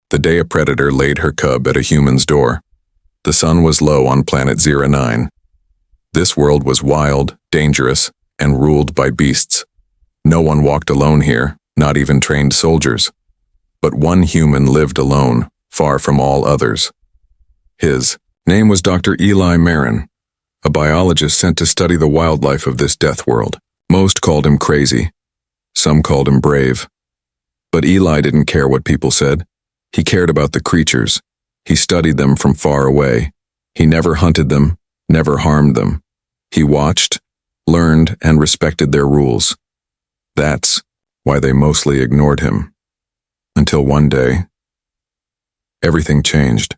the day a predator laid her cub at a human's door. The sun was low on planet 09. This world was wild, dangerous, and ruled by beasts. No one walked alone here, not even trained soldiers. But one human lived alone, far from all others. His name was Dr. Eli Marin, a biologist sent to study the wildlife of this death world. Most called him crazy. Some called him brave. But Eli didn't care what people said. He cared about the creatures. He studied them from far away. He never hunted them, never harmed them. He watched, learned, and respected their rules. That's why they mostly ignored him. Until one day, everything changed.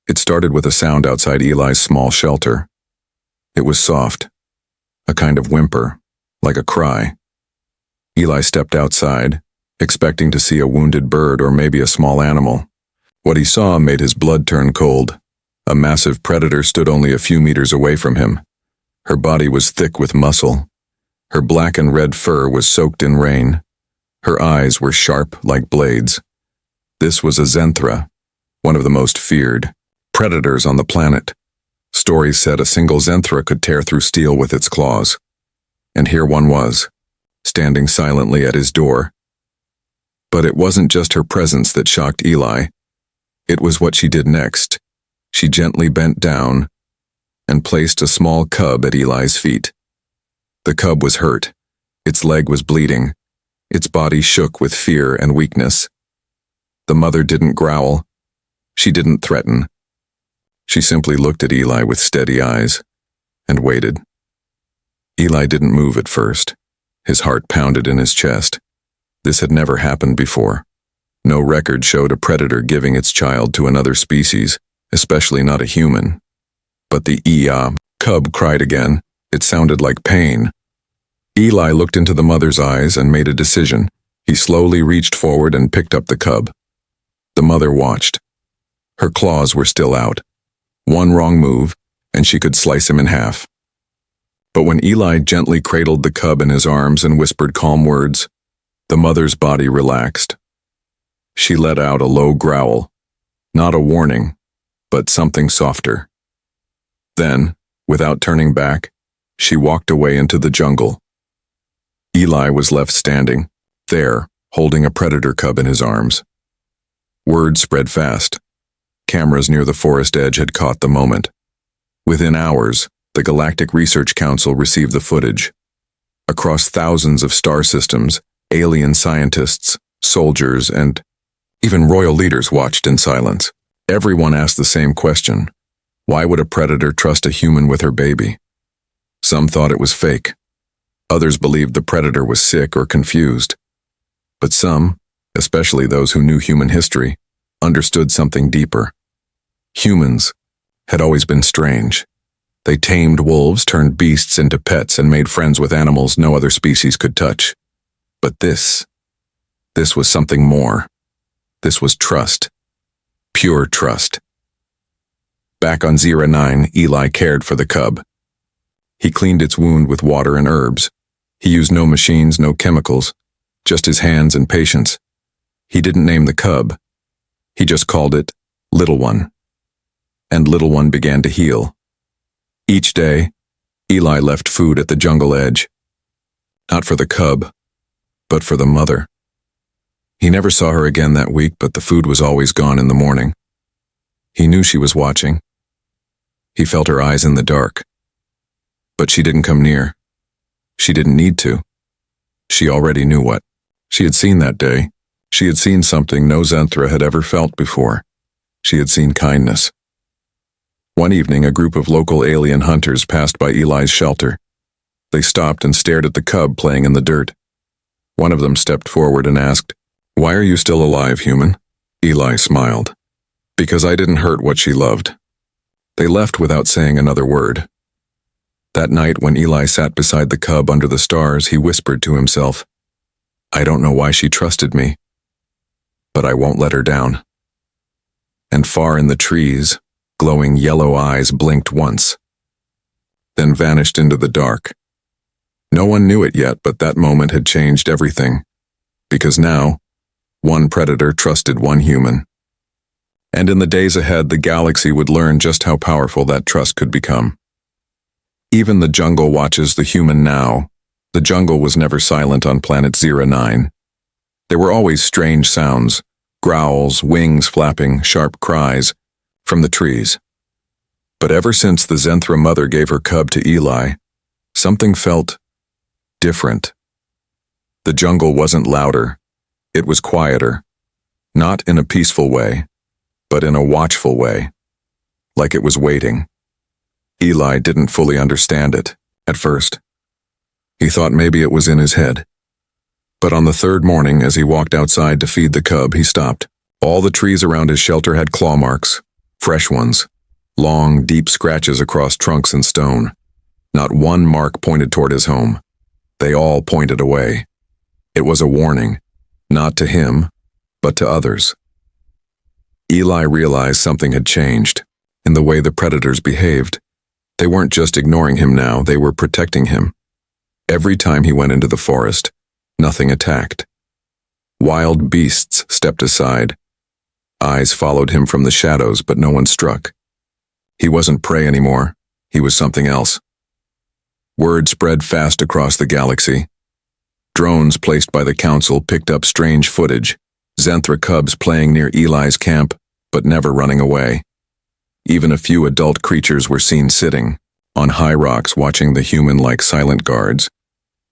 It started with a sound outside Eli's small shelter. It was soft, a kind of whimper, like a cry. Eli stepped outside, expecting to see a wounded bird or maybe a small animal. What he saw made his blood turn cold. A massive predator stood only a few meters away from him. Her body was thick with muscle. Her black and red fur was soaked in rain. Her eyes were sharp like blades. This was a zenthra, one of the most feared predators on the planet. Stories said a single zenthra could tear through steel with its claws. And here one was, standing silently at his door. But it wasn't just her presence that shocked Eli. It was what she did next. She gently bent down and placed a small cub at Eli's feet. The cub was hurt. Its leg was bleeding. Its body shook with fear and weakness. The mother didn't growl. She didn't threaten. She simply looked at Eli with steady eyes and waited. Eli didn't move at first. His heart pounded in his chest. This had never happened before. No record showed a predator giving its child to another species, especially not a human. But the cub cried again. It sounded like pain. Eli looked into the mother's eyes and made a decision. He slowly reached forward and picked up the cub. The mother watched. Her claws were still out. One wrong move, and she could slice him in half. But when Eli gently cradled the cub in his arms and whispered calm words, the mother's body relaxed. She let out a low growl, not a warning, but something softer. Then, without turning back, she walked away into the jungle. Eli was left standing, there, holding a predator cub in his arms. Word spread fast. Cameras near the forest edge had caught the moment. Within hours, the Galactic Research Council received the footage. Across thousands of star systems, alien scientists, soldiers, and even royal leaders watched in silence. Everyone asked the same question. Why would a predator trust a human with her baby? Some thought it was fake. Others believed the predator was sick or confused. But some, especially those who knew human history, understood something deeper. Humans had always been strange. They tamed wolves, turned beasts into pets, and made friends with animals no other species could touch. But this was something more. This was trust. Pure trust. Back on 09, Eli cared for the cub. He cleaned its wound with water and herbs. He used no machines, no chemicals, just his hands and patience. He didn't name the cub. He just called it Little One. And Little One began to heal. Each day, Eli left food at the jungle edge. Not for the cub, but for the mother. He never saw her again that week, but the food was always gone in the morning. He knew she was watching. He felt her eyes in the dark. But she didn't come near. She didn't need to. She already knew what she had seen that day. She had seen something no zenthra had ever felt before. She had seen kindness. One evening, a group of local alien hunters passed by Eli's shelter. They stopped and stared at the cub playing in the dirt. One of them stepped forward and asked, "Why are you still alive, human?" Eli smiled. "Because I didn't hurt what she loved." They left without saying another word. That night, when Eli sat beside the cub under the stars, he whispered to himself, "I don't know why she trusted me, but I won't let her down." And far in the trees, glowing yellow eyes blinked once, then vanished into the dark. No one knew it yet, but that moment had changed everything, because now, One predator trusted one human. And in the days ahead, the galaxy would learn just how powerful that trust could become. Even the jungle watches the human now. The jungle was never silent on planet 09. There were always strange sounds, growls, wings flapping, sharp cries from the trees. But ever since the Zenthra mother gave her cub to Eli, something felt different. The jungle wasn't louder. It was quieter. Not in a peaceful way, but in a watchful way. Like it was waiting. Eli didn't fully understand it at first. He thought maybe it was in his head. But on the third morning, as he walked outside to feed the cub, he stopped. All the trees around his shelter had claw marks, fresh ones, long, deep scratches across trunks and stone. Not one mark pointed toward his home. They all pointed away. It was a warning, not to him, but to others. Eli realized something had changed in the way the predators behaved. They weren't just ignoring him now, they were protecting him. Every time he went into the forest, nothing attacked. Wild beasts stepped aside. Eyes followed him from the shadows, but no one struck. He wasn't prey anymore. He was something else. Word spread fast across the galaxy. Drones placed by the council picked up strange footage, Zenthra cubs playing near Eli's camp, but never running away. Even a few adult creatures were seen sitting on high rocks watching the human-like silent guards.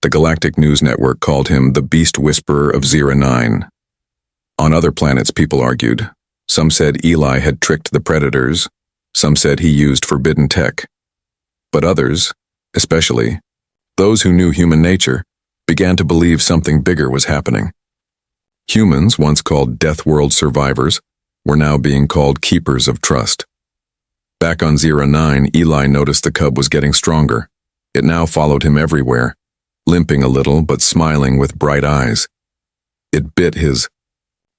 The Galactic News Network called him the Beast Whisperer of 09. On other planets, people argued. Some said Eli had tricked the predators. Some said he used forbidden tech. But others, especially those who knew human nature, began to believe something bigger was happening. Humans, once called Death World survivors, were now being called keepers of trust. Back on 09, Eli noticed the cub was getting stronger. It now followed him everywhere, limping a little but smiling with bright eyes. It bit his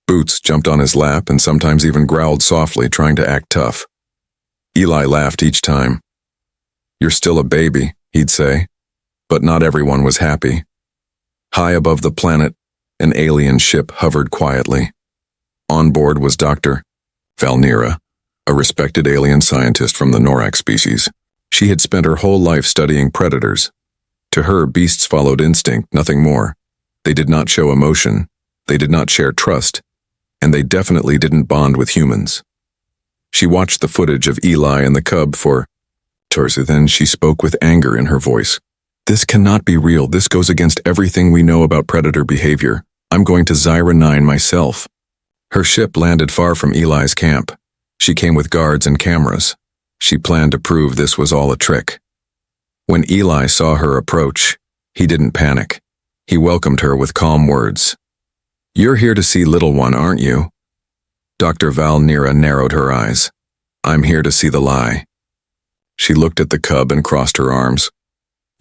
boots, jumped on his lap, and sometimes even growled softly, trying to act tough. Eli laughed each time. "You're still a baby," he'd say. But not everyone was happy. High above the planet, an alien ship hovered quietly. On board was Dr. Valnira, a respected alien scientist from the Norak species. She had spent her whole life studying predators. To her, beasts followed instinct, nothing more. They did not show emotion, they did not share trust, and they definitely didn't bond with humans. She watched the footage of Eli and the cub for then she spoke with anger in her voice. "This cannot be real. This goes against everything we know about predator behavior. I'm going to Zyra 9 myself." Her ship landed far from Eli's camp. She came with guards and cameras. She planned to prove this was all a trick. When Eli saw her approach, he didn't panic. He welcomed her with calm words. "You're here to see little one, aren't you?" Dr. Valnira narrowed her eyes. "I'm here to see the lie." She looked at the cub and crossed her arms.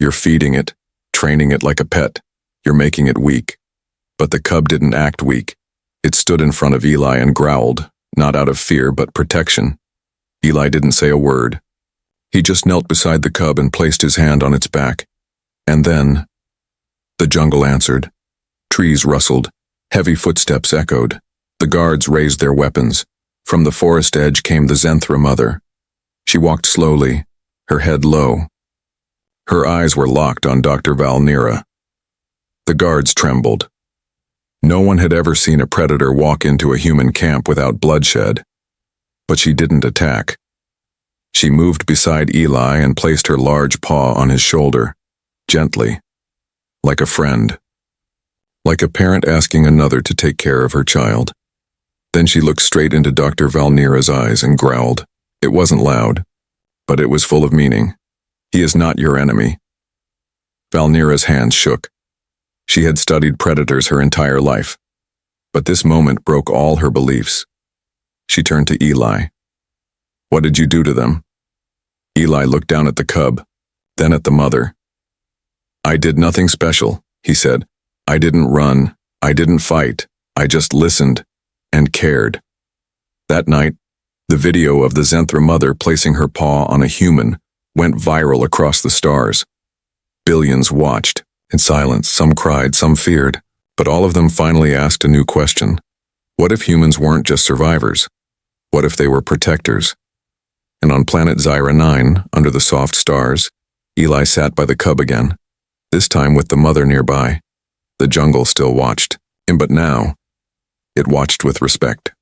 "You're feeding it, training it like a pet. You're making it weak." But the cub didn't act weak. It stood in front of Eli and growled, not out of fear but protection. Eli didn't say a word. He just knelt beside the cub and placed his hand on its back. And then, the jungle answered. Trees rustled. Heavy footsteps echoed. The guards raised their weapons. From the forest edge came the Zenthra mother. She walked slowly, her head low. Her eyes were locked on Dr. Valnira. The guards trembled. No one had ever seen a predator walk into a human camp without bloodshed. But she didn't attack. She moved beside Eli and placed her large paw on his shoulder, gently, like a friend, like a parent asking another to take care of her child. Then she looked straight into Dr. Valnira's eyes and growled. It wasn't loud, but it was full of meaning. "He is not your enemy." Valnira's hands shook. She had studied predators her entire life, but this moment broke all her beliefs. She turned to Eli. "What did you do to them?" Eli looked down at the cub, then at the mother. "I did nothing special," he said. "I didn't run, I didn't fight, I just listened and cared." That night, the video of the Zenthra mother placing her paw on a human went viral across the stars. Billions watched, in silence. Some cried, some feared, but all of them finally asked a new question. What if humans weren't just survivors? What if they were protectors? And on planet Zyra 9, under the soft stars, Eli sat by the cub again, this time with the mother nearby. The jungle still watched him, but now, it watched with respect.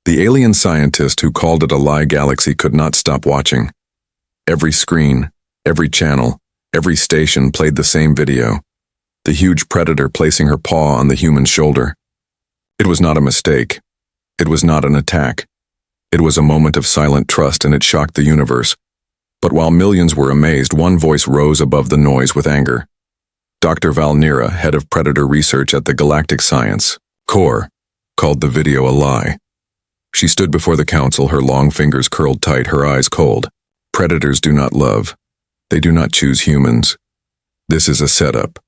The alien scientist who called it a lie galaxy could not stop watching. Every screen, every channel, every station played the same video. The huge predator placing her paw on the human's shoulder. It was not a mistake. It was not an attack. It was a moment of silent trust, and it shocked the universe. But while millions were amazed, one voice rose above the noise with anger. Dr. Valnira, head of predator research at the Galactic Science Corps, called the video a lie. She stood before the council, her long fingers curled tight, her eyes cold. Predators do not love. They do not choose humans. This is a setup,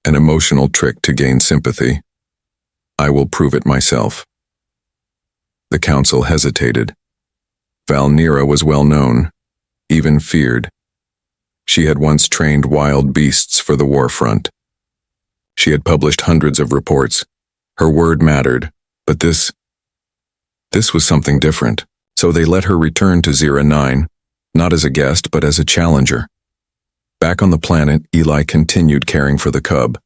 an emotional trick to gain sympathy. I will prove it myself. The council hesitated. Valnira was well known, even feared. She had once trained wild beasts for the war front. She had published hundreds of reports. Her word mattered, but this was something different. So they let her return to Zyra 9, not as a guest, but as a challenger. Back on the planet, Eli continued caring for the cub.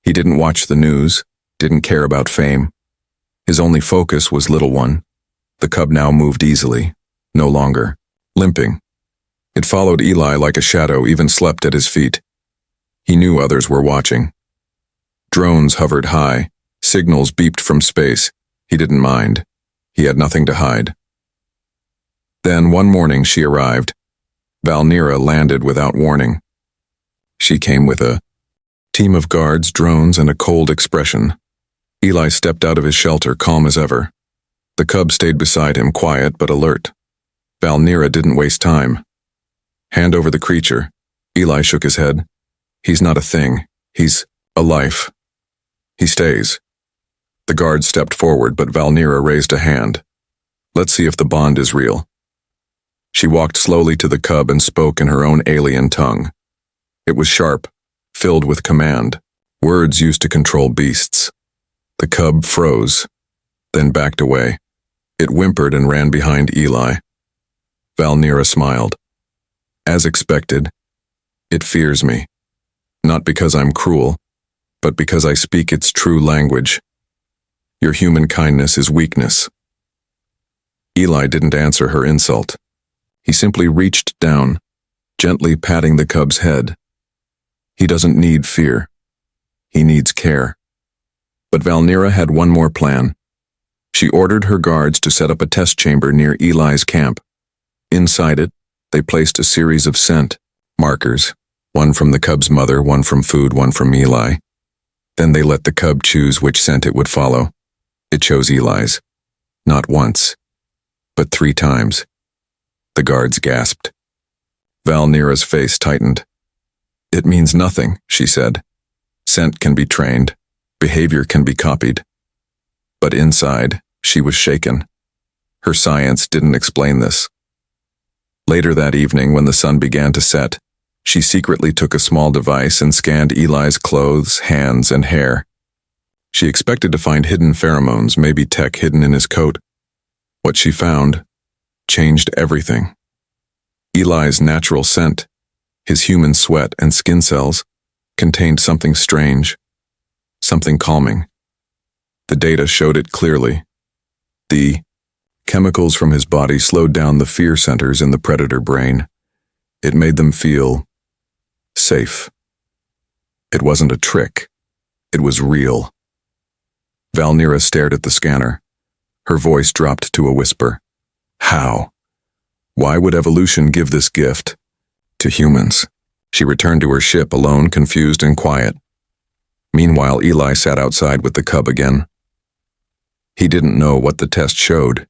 He didn't watch the news, didn't care about fame. His only focus was little one. The cub now moved easily, no longer limping. It followed Eli like a shadow, even slept at his feet. He knew others were watching. Drones hovered high, signals beeped from space. He didn't mind. He had nothing to hide. Then one morning she arrived. Valnira landed without warning. She came with a team of guards, drones, and a cold expression. Eli stepped out of his shelter, calm as ever. The cub stayed beside him, quiet but alert. Valnira didn't waste time. Hand over the creature. Eli shook his head. He's not a thing. He's a life. He stays. The guard stepped forward, but Valnira raised a hand. Let's see if the bond is real. She walked slowly to the cub and spoke in her own alien tongue. It was sharp, filled with command, words used to control beasts. The cub froze, then backed away. It whimpered and ran behind Eli. Valnira smiled. As expected, it fears me. Not because I'm cruel, but because I speak its true language. Your human kindness is weakness. Eli didn't answer her insult. He simply reached down, gently patting the cub's head. He doesn't need fear. He needs care. But Valnira had one more plan. She ordered her guards to set up a test chamber near Eli's camp. Inside it, they placed a series of scent markers, one from the cub's mother, one from food, one from Eli. Then they let the cub choose which scent it would follow. It chose Eli's. Not once, but 3 times. The guards gasped. Valnira's face tightened. It means nothing, she said. Scent can be trained. Behavior can be copied. But inside, she was shaken. Her science didn't explain this. Later that evening, when the sun began to set, she secretly took a small device and scanned Eli's clothes, hands, and hair. She expected to find hidden pheromones, maybe tech hidden in his coat. What she found changed everything. Eli's natural scent, his human sweat and skin cells, contained something strange, something calming. The data showed it clearly. The chemicals from his body slowed down the fear centers in the predator brain. It made them feel safe. It wasn't a trick. It was real. Valnira stared at the scanner. Her voice dropped to a whisper. How? Why would evolution give this gift to humans? She returned to her ship alone, confused and quiet. Meanwhile, Eli sat outside with the cub again. He didn't know what the test showed.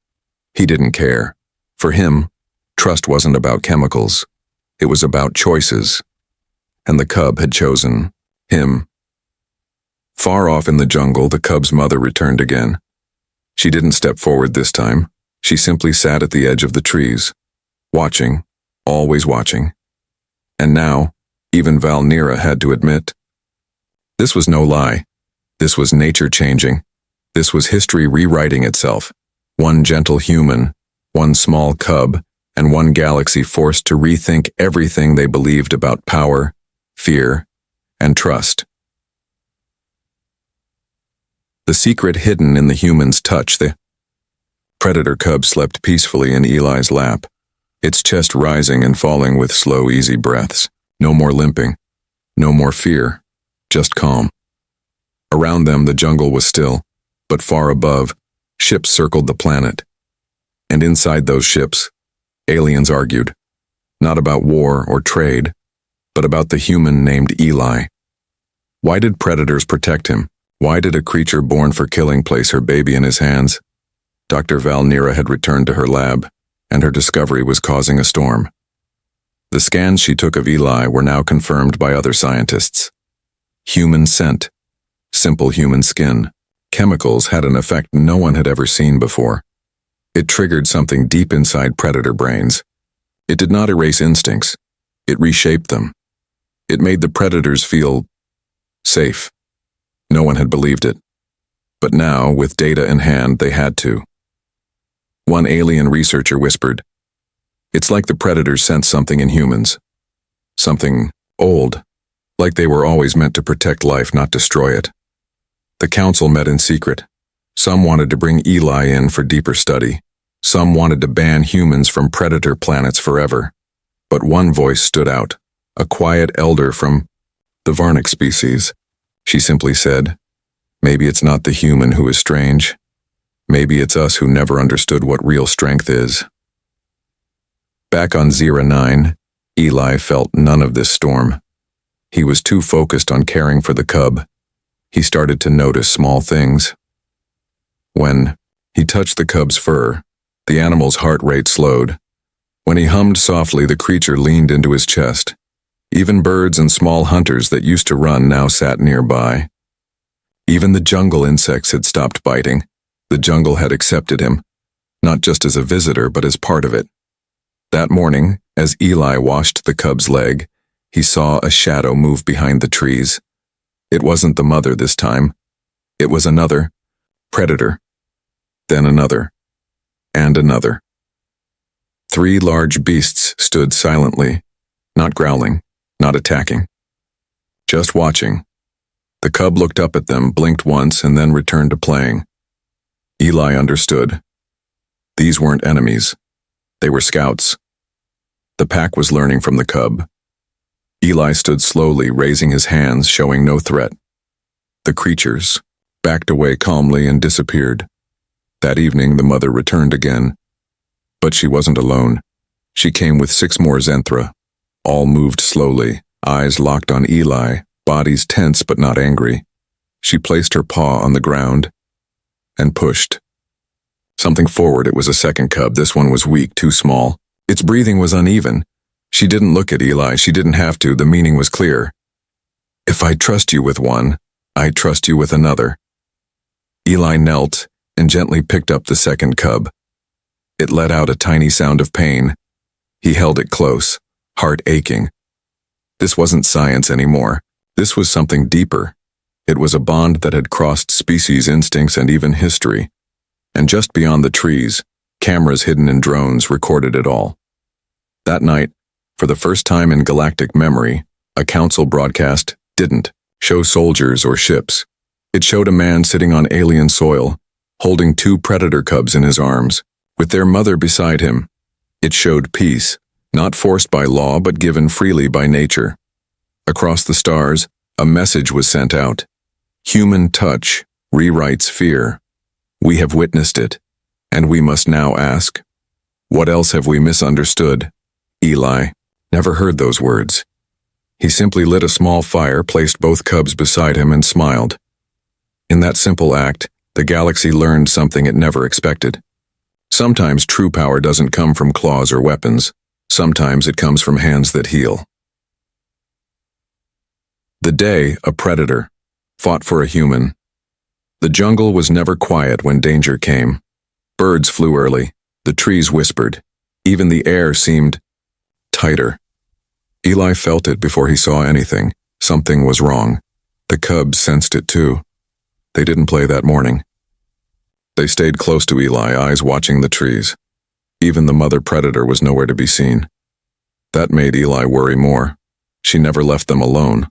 He didn't care. For him, trust wasn't about chemicals. It was about choices. And the cub had chosen him. Far off in the jungle, the cub's mother returned again. She didn't step forward this time. She simply sat at the edge of the trees, watching, always watching. And now, even Valnira had to admit, this was no lie. This was nature changing. This was history rewriting itself. One gentle human, one small cub, and one galaxy forced to rethink everything they believed about power, fear, and trust. The secret hidden in the human's touch. The predator cub slept peacefully in Eli's lap, its chest rising and falling with slow, easy breaths. No more limping, no more fear, just calm. Around them, the jungle was still, but far above, ships circled the planet. And inside those ships, aliens argued, not about war or trade, but about the human named Eli. Why did predators protect him? Why did a creature born for killing place her baby in his hands? Dr. Valnira had returned to her lab, and her discovery was causing a storm. The scans she took of Eli were now confirmed by other scientists. Human scent, simple human skin, chemicals had an effect no one had ever seen before. It triggered something deep inside predator brains. It did not erase instincts. It reshaped them. It made the predators feel safe. No one had believed it. But now, with data in hand, they had to. One alien researcher whispered, "It's like the predators sense something in humans. Something old, like they were always meant to protect life, not destroy it." The council met in secret. Some wanted to bring Eli in for deeper study. Some wanted to ban humans from predator planets forever. But one voice stood out, a quiet elder from the Varnic species. She simply said, "Maybe it's not the human who is strange. Maybe it's us who never understood what real strength is." Back on Zera 9, Eli felt none of this storm. He was too focused on caring for the cub. He started to notice small things. When he touched the cub's fur, the animal's heart rate slowed. When he hummed softly, the creature leaned into his chest. Even birds and small hunters that used to run now sat nearby. Even the jungle insects had stopped biting. The jungle had accepted him, not just as a visitor, but as part of it. That morning, as Eli washed the cub's leg, he saw a shadow move behind the trees. It wasn't the mother this time. It was another predator, then another, and another. 3 large beasts stood silently, not growling, not attacking, just watching. The cub looked up at them, blinked once, and then returned to playing. Eli understood. These weren't enemies. They were scouts. The pack was learning from the cub. Eli stood slowly, raising his hands, showing no threat. The creatures backed away calmly and disappeared. That evening, the mother returned again. But she wasn't alone. She came with 6 more Zenthra. All moved slowly, eyes locked on Eli, bodies tense but not angry. She placed her paw on the ground and pushed something forward. It was a second cub. This one was weak, too small. Its breathing was uneven. She didn't look at Eli. She didn't have to. The meaning was clear. If I trust you with one, I trust you with another. Eli knelt and gently picked up the second cub. It let out a tiny sound of pain. He held it close, heart aching. This wasn't science anymore. This was something deeper. It was a bond that had crossed species, instincts, and even history. And just beyond the trees, cameras hidden in drones recorded it all. That night, for the first time in galactic memory, a council broadcast didn't show soldiers or ships. It showed a man sitting on alien soil, holding 2 predator cubs in his arms, with their mother beside him. It showed peace, not forced by law but given freely by nature. Across the stars, a message was sent out. Human touch rewrites fear. We have witnessed it, and we must now ask, what else have we misunderstood? Eli never heard those words. He simply lit a small fire, placed both cubs beside him, and smiled. In that simple act, the galaxy learned something it never expected. Sometimes true power doesn't come from claws or weapons. Sometimes it comes from hands that heal. The day a predator fought for a human. The jungle was never quiet when danger came. Birds flew early. The trees whispered. Even the air seemed tighter. Eli felt it before he saw anything. Something was wrong. The cubs sensed it too. They didn't play that morning. They stayed close to Eli, eyes watching the trees. Even the mother predator was nowhere to be seen. That made Eli worry more. She never left them alone,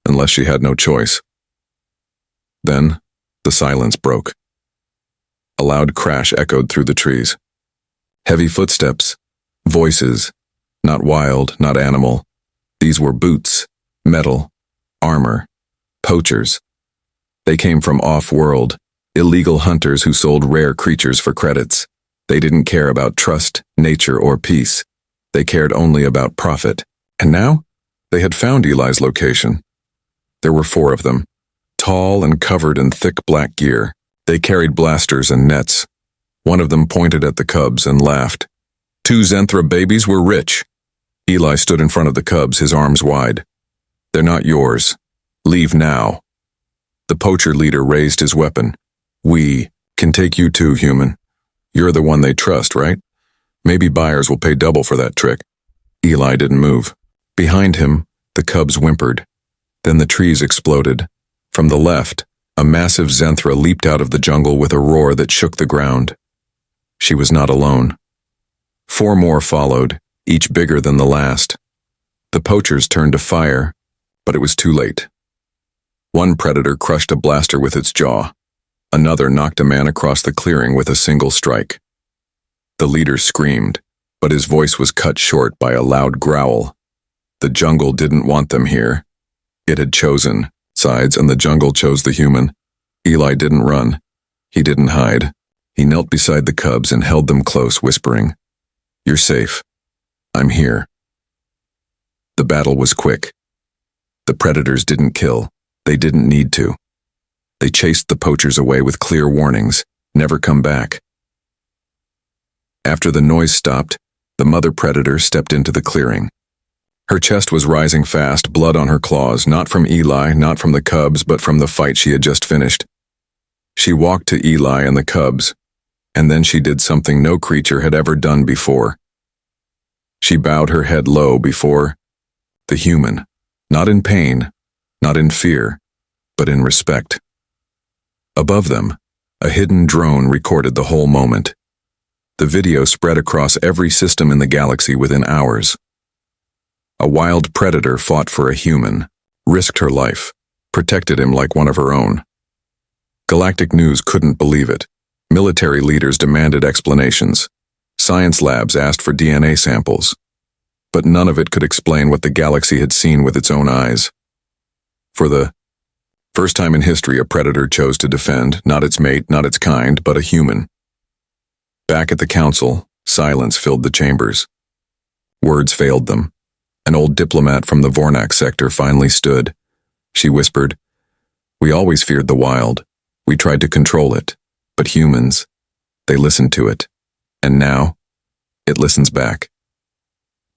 unless she had no choice. Then, the silence broke. A loud crash echoed through the trees. Heavy footsteps, voices, not wild, not animal. These were boots, metal, armor, poachers. They came from off-world, illegal hunters who sold rare creatures for credits. They didn't care about trust, nature, or peace. They cared only about profit. And now, they had found Eli's location. There were 4 of them, tall and covered in thick black gear. They carried blasters and nets. One of them pointed at the cubs and laughed. 2 Zenthra babies were rich. Eli stood in front of the cubs, his arms wide. They're not yours. Leave now. The poacher leader raised his weapon. We can take you too, human. You're the one they trust, right? Maybe buyers will pay double for that trick. Eli didn't move. Behind him, the cubs whimpered. Then the trees exploded. From the left, a massive Zenthra leaped out of the jungle with a roar that shook the ground. She was not alone. 4 more followed, each bigger than the last. The poachers turned to fire, but it was too late. One predator crushed a blaster with its jaw. Another knocked a man across the clearing with a single strike. The leader screamed, but his voice was cut short by a loud growl. The jungle didn't want them here. It had chosen sides, and the jungle chose the human. Eli didn't run. He didn't hide. He knelt beside the cubs and held them close, whispering, "You're safe. I'm here." The battle was quick. The predators didn't kill. They didn't need to. They chased the poachers away with clear warnings, never come back. After the noise stopped, the mother predator stepped into the clearing. Her chest was rising fast, blood on her claws, not from Eli, not from the cubs, but from the fight she had just finished. She walked to Eli and the cubs, and then she did something no creature had ever done before. She bowed her head low before the human, not in pain, not in fear, but in respect. Above them, a hidden drone recorded the whole moment. The video spread across every system in the galaxy within hours. A wild predator fought for a human, risked her life, protected him like one of her own. Galactic News couldn't believe it. Military leaders demanded explanations. Science labs asked for DNA samples. But none of it could explain what the galaxy had seen with its own eyes. For the first time in history, a predator chose to defend, not its mate, not its kind, but a human. Back at the council, silence filled the chambers. Words failed them. An old diplomat from the Vornak sector finally stood. She whispered, "We always feared the wild. We tried to control it. But humans, they listened to it. And now, it listens back."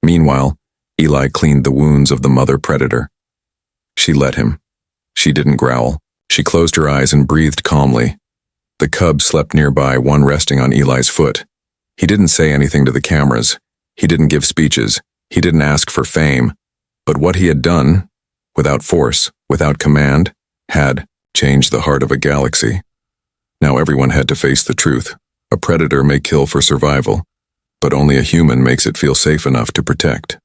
Meanwhile, Eli cleaned the wounds of the mother predator. She let him. She didn't growl. She closed her eyes and breathed calmly. The cub slept nearby, one resting on Eli's foot. He didn't say anything to the cameras. He didn't give speeches. He didn't ask for fame. But what he had done, without force, without command, had changed the heart of a galaxy. Now everyone had to face the truth. A predator may kill for survival, but only a human makes it feel safe enough to protect.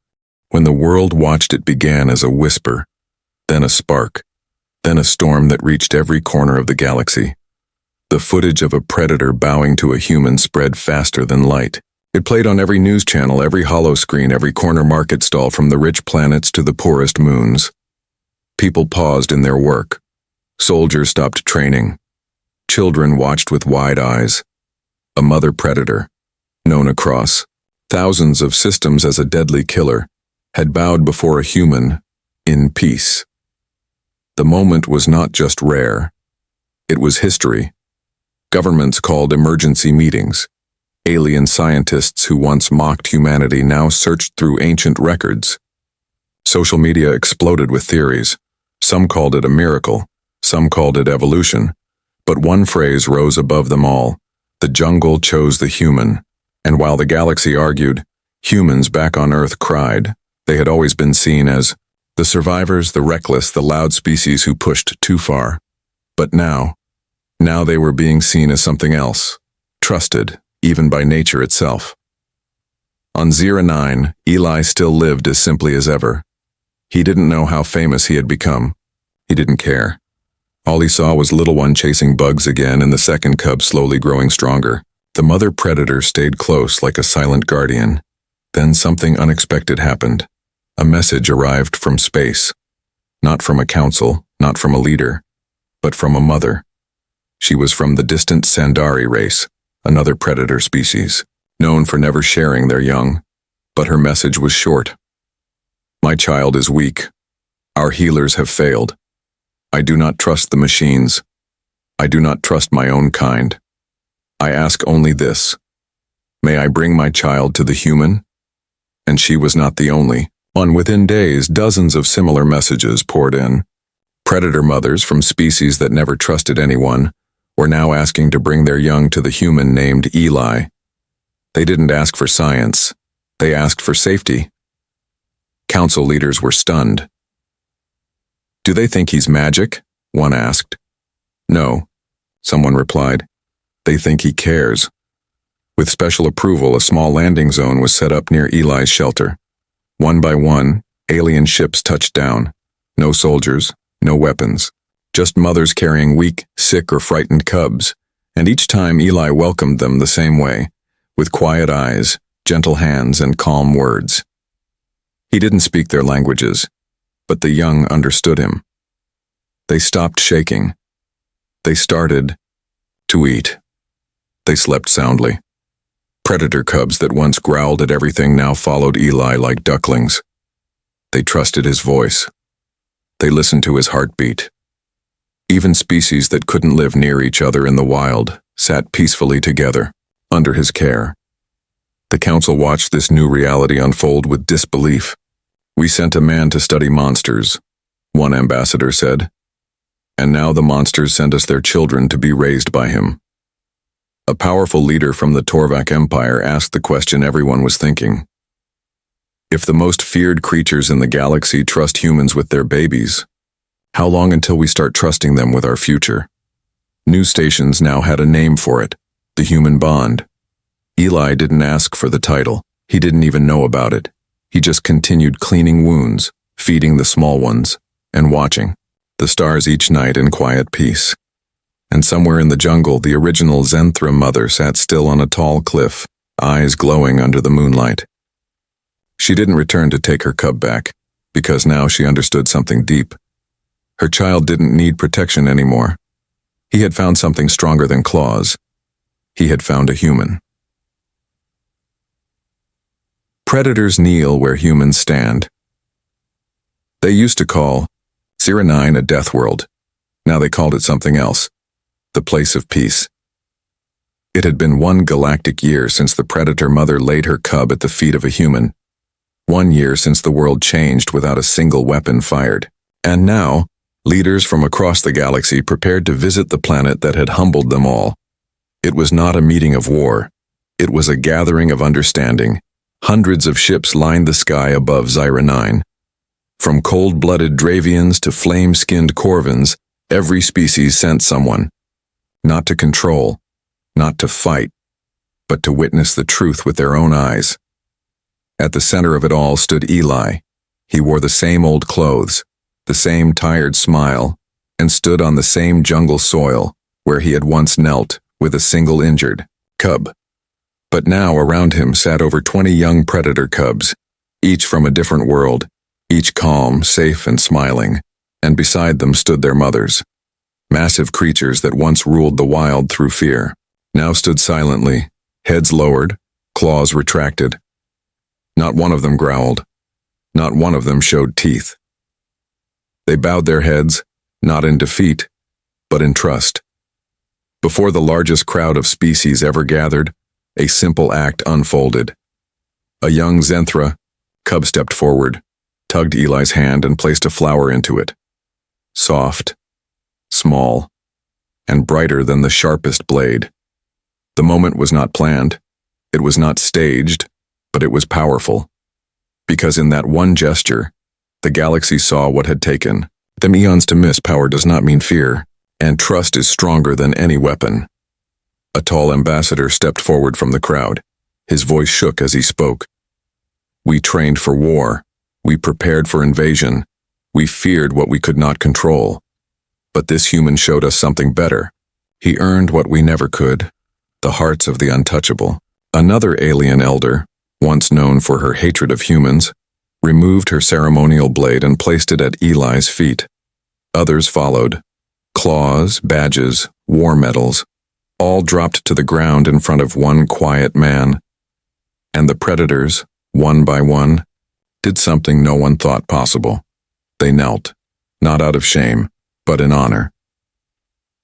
When the world watched, it began as a whisper, then a spark, then a storm that reached every corner of the galaxy. The footage of a predator bowing to a human spread faster than light. It played on every news channel, every hollow screen, every corner market stall, from the rich planets to the poorest moons. People paused in their work. Soldiers stopped training. Children watched with wide eyes. A mother predator, known across thousands of systems as a deadly killer, had bowed before a human in peace. The moment was not just rare. It was history. Governments called emergency meetings. Alien scientists who once mocked humanity now searched through ancient records. Social media exploded with theories. Some called it a miracle. Some called it evolution. But one phrase rose above them all. The jungle chose the human. And while the galaxy argued, humans back on Earth cried. They had always been seen as the survivors, the reckless, the loud species who pushed too far. But now, Now they were being seen as something else, trusted, even by nature itself. On Zira 9, Eli still lived as simply as ever. He didn't know how famous he had become. He didn't care. All he saw was little one chasing bugs again and the second cub slowly growing stronger. The mother predator stayed close like a silent guardian. Then something unexpected happened. A message arrived from space. Not from a council, not from a leader, but from a mother. She was from the distant Sandari race, another predator species, known for never sharing their young. But her message was short. My child is weak. Our healers have failed. I do not trust the machines. I do not trust my own kind. I ask only this. May I bring my child to the human? And she was not the only. Within days, dozens of similar messages poured in. Predator mothers from species that never trusted anyone were now asking to bring their young to the human named Eli. They didn't ask for science. They asked for safety. Council leaders were stunned. Do they think he's magic? One asked. No, someone replied. They think he cares. With special approval, a small landing zone was set up near Eli's shelter. One by one, alien ships touched down. No soldiers, no weapons. Just mothers carrying weak, sick, or frightened cubs. And each time Eli welcomed them the same way, with quiet eyes, gentle hands, and calm words. He didn't speak their languages, but the young understood him. They stopped shaking. They started to eat. They slept soundly. Predator cubs that once growled at everything now followed Eli like ducklings. They trusted his voice. They listened to his heartbeat. Even species that couldn't live near each other in the wild sat peacefully together, under his care. The council watched this new reality unfold with disbelief. We sent a man to study monsters, one ambassador said. And now the monsters send us their children to be raised by him. A powerful leader from the Torvak Empire asked the question everyone was thinking. If the most feared creatures in the galaxy trust humans with their babies, how long until we start trusting them with our future? News stations now had a name for it, the human bond. Eli didn't ask for the title. He didn't even know about it. He just continued cleaning wounds, feeding the small ones, and watching the stars each night in quiet peace. And somewhere in the jungle, the original Zenthra mother sat still on a tall cliff, eyes glowing under the moonlight. She didn't return to take her cub back, because now she understood something deep. Her child didn't need protection anymore. He had found something stronger than claws. He had found a human. Predators kneel where humans stand. They used to call Zira 9 a death world. Now they called it something else. The place of peace. It had been 1 galactic year since the predator mother laid her cub at the feet of a human. 1 year since the world changed without a single weapon fired. And now, leaders from across the galaxy prepared to visit the planet that had humbled them all. It was not a meeting of war. It was a gathering of understanding. Hundreds of ships lined the sky above Zira 9. From cold-blooded Dravians to flame-skinned Corvins, every species sent someone. Not to control, not to fight, but to witness the truth with their own eyes. At the center of it all stood Eli. He wore the same old clothes, the same tired smile, and stood on the same jungle soil where he had once knelt with a single injured cub. But now around him sat over 20 young predator cubs, each from a different world, each calm, safe, and smiling, and beside them stood their mothers. Massive creatures that once ruled the wild through fear, now stood silently, heads lowered, claws retracted. Not one of them growled. Not one of them showed teeth. They bowed their heads, not in defeat, but in trust. Before the largest crowd of species ever gathered, a simple act unfolded. A young Zenthra cub stepped forward, tugged Eli's hand, and placed a flower into it. Soft, small, and brighter than the sharpest blade. The moment was not planned. It was not staged, but it was powerful. Because in that one gesture, the galaxy saw what had taken them eons to miss. Power does not mean fear. And trust is stronger than any weapon. A tall ambassador stepped forward from the crowd. His voice shook as he spoke. We trained for war. We prepared for invasion. We feared what we could not control. But this human showed us something better. He earned what we never could, the hearts of the untouchable. Another alien elder, once known for her hatred of humans, removed her ceremonial blade and placed it at Eli's feet. Others followed. Claws, badges, war medals, all dropped to the ground in front of one quiet man. And the predators, one by one, did something no one thought possible. They knelt, not out of shame, but in honor.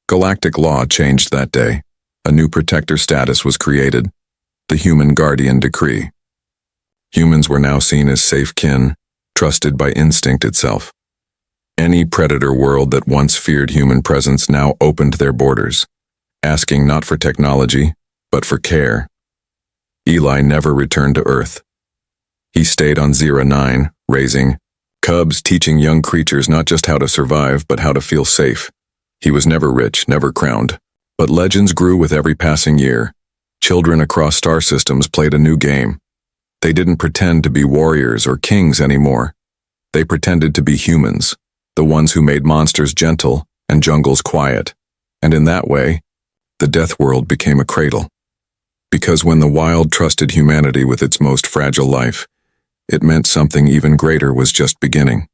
Galactic law changed that day. A new protector status was created, the Human Guardian Decree. Humans were now seen as safe kin, trusted by instinct itself. Any predator world that once feared human presence now opened their borders, asking not for technology, but for care. Eli never returned to Earth. He stayed on Zera 9, raising cubs, teaching young creatures not just how to survive, but how to feel safe. He was never rich, never crowned, but legends grew with every passing year. Children across star systems played a new game. They didn't pretend to be warriors or kings anymore. They pretended to be humans, the ones who made monsters gentle and jungles quiet. And in that way, the death world became a cradle. Because when the wild trusted humanity with its most fragile life, it meant something even greater was just beginning.